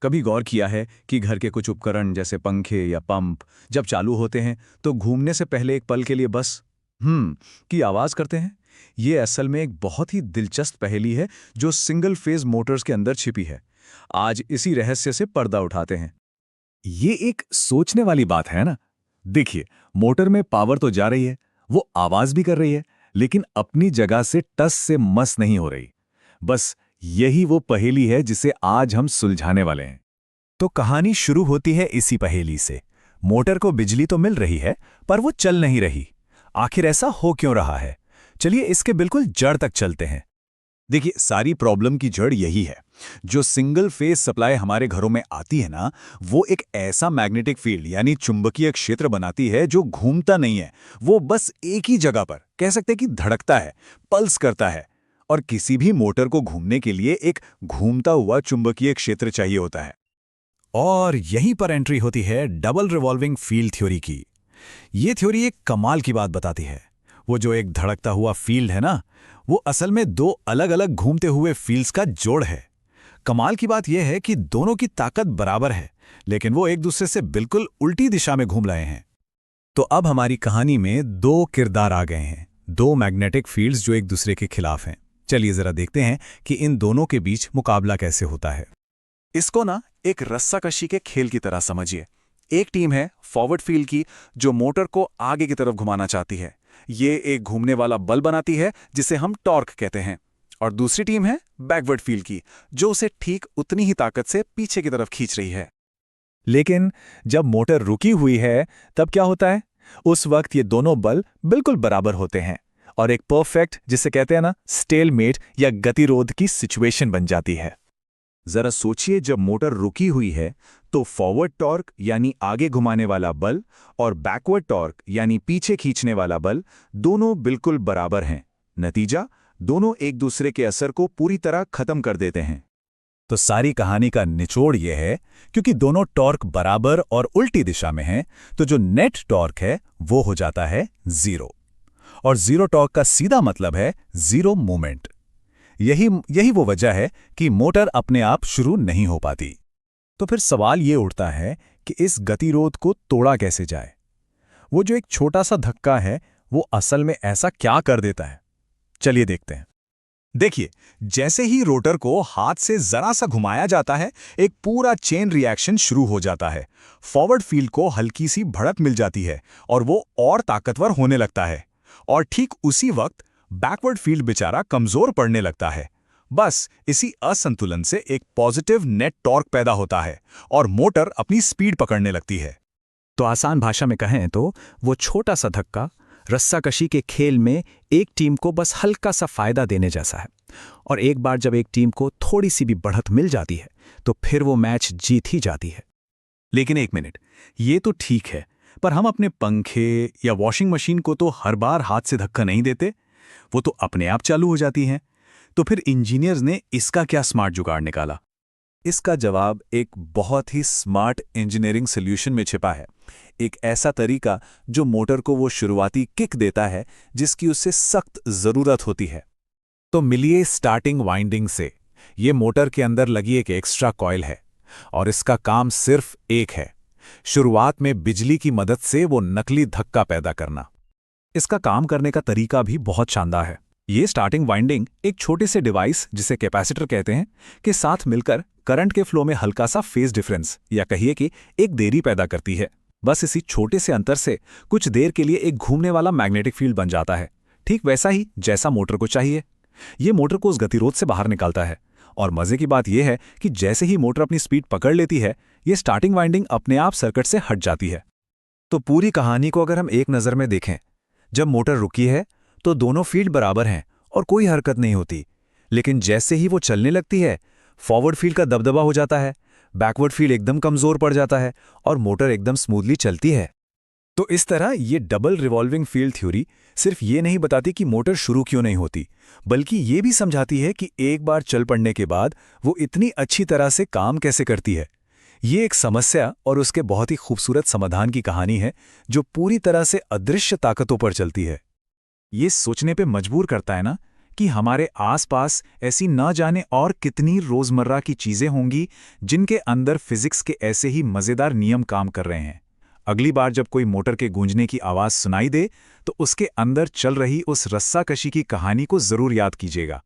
कभी गौर किया है कि घर के कुछ उपकरण जैसे पंखे या पंप जब चालू होते हैं तो घूमने से पहले एक पल के लिए बस की आवाज करते हैं। ये असल में एक बहुत ही दिलचस्प पहेली है जो सिंगल फेज मोटर्स के अंदर छिपी है। आज इसी रहस्य से पर्दा उठाते हैं। ये एक सोचने वाली बात है ना। देखिए, मोटर में पावर तो जा रही है, वो आवाज भी कर रही है, लेकिन अपनी जगह से टस से मस नहीं हो रही। बस यही वो पहेली है जिसे आज हम सुलझाने वाले हैं। तो कहानी शुरू होती है इसी पहेली से। मोटर को बिजली तो मिल रही है, पर वो चल नहीं रही। आखिर ऐसा हो क्यों रहा है? चलिए इसके बिल्कुल जड़ तक चलते हैं। देखिए, सारी प्रॉब्लम की जड़ यही है। जो सिंगल फेज सप्लाई हमारे घरों में आती है ना, वो एक ऐसा मैग्नेटिक फील्ड यानी चुंबकीय क्षेत्र बनाती है जो घूमता नहीं है। वो बस एक ही जगह पर कह सकते हैं कि धड़कता है, पल्स करता है। और किसी भी मोटर को घूमने के लिए एक घूमता हुआ चुंबकीय क्षेत्र चाहिए होता है। और यहीं पर एंट्री होती है डबल रिवॉल्विंग फील्ड थ्योरी की। ये थ्योरी एक कमाल की बात बताती है। वो जो एक धड़कता हुआ फील्ड है ना, वो असल में दो अलग अलग घूमते हुए फील्ड्स का जोड़ है। कमाल की बात यह है कि दोनों की ताकत बराबर है, लेकिन वो एक दूसरे से बिल्कुल उल्टी दिशा में घूम रहे हैं। तो अब हमारी कहानी में दो किरदार आ गए हैं, दो मैग्नेटिक फील्ड्स जो एक दूसरे के खिलाफ हैं। चलिए जरा देखते हैं कि इन दोनों के बीच मुकाबला कैसे होता है। इसको ना एक रस्साकशी के खेल की तरह समझिए। एक टीम है फॉरवर्ड फील्ड की, जो मोटर को आगे की तरफ घुमाना चाहती है। ये एक घूमने वाला बल बनाती है जिसे हम टॉर्क कहते हैं। और दूसरी टीम है बैकवर्ड फील्ड की, जो उसे ठीक उतनी ही ताकत से पीछे की तरफ खींच रही है। लेकिन जब मोटर रुकी हुई है, तब क्या होता है? उस वक्त ये दोनों बल बिल्कुल बराबर होते हैं और एक परफेक्ट, जिसे कहते हैं ना स्टेलमेट या गतिरोध की सिचुएशन बन जाती है। जरा सोचिए, जब मोटर रुकी हुई है तो फॉरवर्ड टॉर्क यानी आगे घुमाने वाला बल और बैकवर्ड टॉर्क यानी पीछे खींचने वाला बल दोनों बिल्कुल बराबर हैं। नतीजा, दोनों एक दूसरे के असर को पूरी तरह खत्म कर देते हैं। तो सारी कहानी का निचोड़ यह है, क्योंकि दोनों टॉर्क बराबर और उल्टी दिशा में हैं, तो जो नेट टॉर्क है वो हो जाता है जीरो। और जीरो टॉर्क का सीधा मतलब है जीरो मूवमेंट। यही वो वजह है कि मोटर अपने आप शुरू नहीं हो पाती। तो फिर सवाल ये उठता है कि इस गतिरोध को तोड़ा कैसे जाए? वो जो एक छोटा सा धक्का है, वो असल में ऐसा क्या कर देता है? चलिए देखते हैं। देखिए, जैसे ही रोटर को हाथ से जरा सा घुमाया जाता है, एक पूरा चेन रिएक्शन शुरू हो जाता है। फॉरवर्ड फील्ड को हल्की सी बढ़त मिल जाती है और वो और ताकतवर होने लगता है। और ठीक उसी वक्त बैकवर्ड फील्ड बेचारा कमजोर पड़ने लगता है। बस इसी असंतुलन से एक पॉजिटिव नेट टॉर्क पैदा होता है और मोटर अपनी स्पीड पकड़ने लगती है। तो आसान भाषा में कहें तो वो छोटा सा धक्का रस्साकशी के खेल में एक टीम को बस हल्का सा फायदा देने जैसा है। और एक बार जब एक टीम को थोड़ी सी भी बढ़त मिल जाती है, तो फिर वो मैच जीत ही जाती है। लेकिन एक मिनट, ये तो ठीक है, पर हम अपने पंखे या वॉशिंग मशीन को तो हर बार हाथ से धक्का नहीं देते। वो तो अपने आप चालू हो जाती हैं। तो फिर इंजीनियर्स ने इसका क्या स्मार्ट जुगाड़ निकाला? इसका जवाब एक बहुत ही स्मार्ट इंजीनियरिंग सॉल्यूशन में छिपा है। एक ऐसा तरीका जो मोटर को वो शुरुआती किक देता है जिसकी उससे सख्त जरूरत होती है। तो मिलिए स्टार्टिंग वाइंडिंग से। ये मोटर के अंदर लगी एक एक्स्ट्रा कॉइल है और इसका काम सिर्फ एक है, शुरुआत में बिजली की मदद से वो नकली धक्का पैदा करना। इसका काम करने का तरीका भी बहुत शानदार है। ये स्टार्टिंग वाइंडिंग एक छोटे से डिवाइस, जिसे कैपेसिटर कहते हैं, के साथ मिलकर करंट के फ्लो में हल्का सा फेज डिफरेंस या कहिए कि एक देरी पैदा करती है। बस इसी छोटे से अंतर से कुछ देर के लिए एक घूमने वाला मैग्नेटिक फील्ड बन जाता है, ठीक वैसा ही जैसा मोटर को चाहिए। ये मोटर को उस गतिरोध से बाहर निकालता है। और मजे की बात यह है कि जैसे ही मोटर अपनी स्पीड पकड़ लेती है, ये स्टार्टिंग वाइंडिंग अपने आप सर्किट से हट जाती है। तो पूरी कहानी को अगर हम एक नज़र में देखें, जब मोटर रुकी है तो दोनों फील्ड बराबर हैं और कोई हरकत नहीं होती। लेकिन जैसे ही वो चलने लगती है, फॉरवर्ड फील्ड का दबदबा हो जाता है, बैकवर्ड फील्ड एकदम कमजोर पड़ जाता है और मोटर एकदम स्मूथली चलती है। तो इस तरह ये डबल रिवॉल्विंग फील्ड थ्योरी सिर्फ ये नहीं बताती कि मोटर शुरू क्यों नहीं होती, बल्कि ये भी समझाती है कि एक बार चल पड़ने के बाद वो इतनी अच्छी तरह से काम कैसे करती है। ये एक समस्या और उसके बहुत ही खूबसूरत समाधान की कहानी है, जो पूरी तरह से अदृश्य ताकतों पर चलती है। ये सोचने पे मजबूर करता है ना कि हमारे आसपास ऐसी न जाने और कितनी रोज़मर्रा की चीज़ें होंगी जिनके अंदर फिजिक्स के ऐसे ही मज़ेदार नियम काम कर रहे हैं। अगली बार जब कोई मोटर के गूंजने की आवाज़ सुनाई दे तो उसके अंदर चल रही उस रस्साकशी की कहानी को ज़रूर याद कीजिएगा।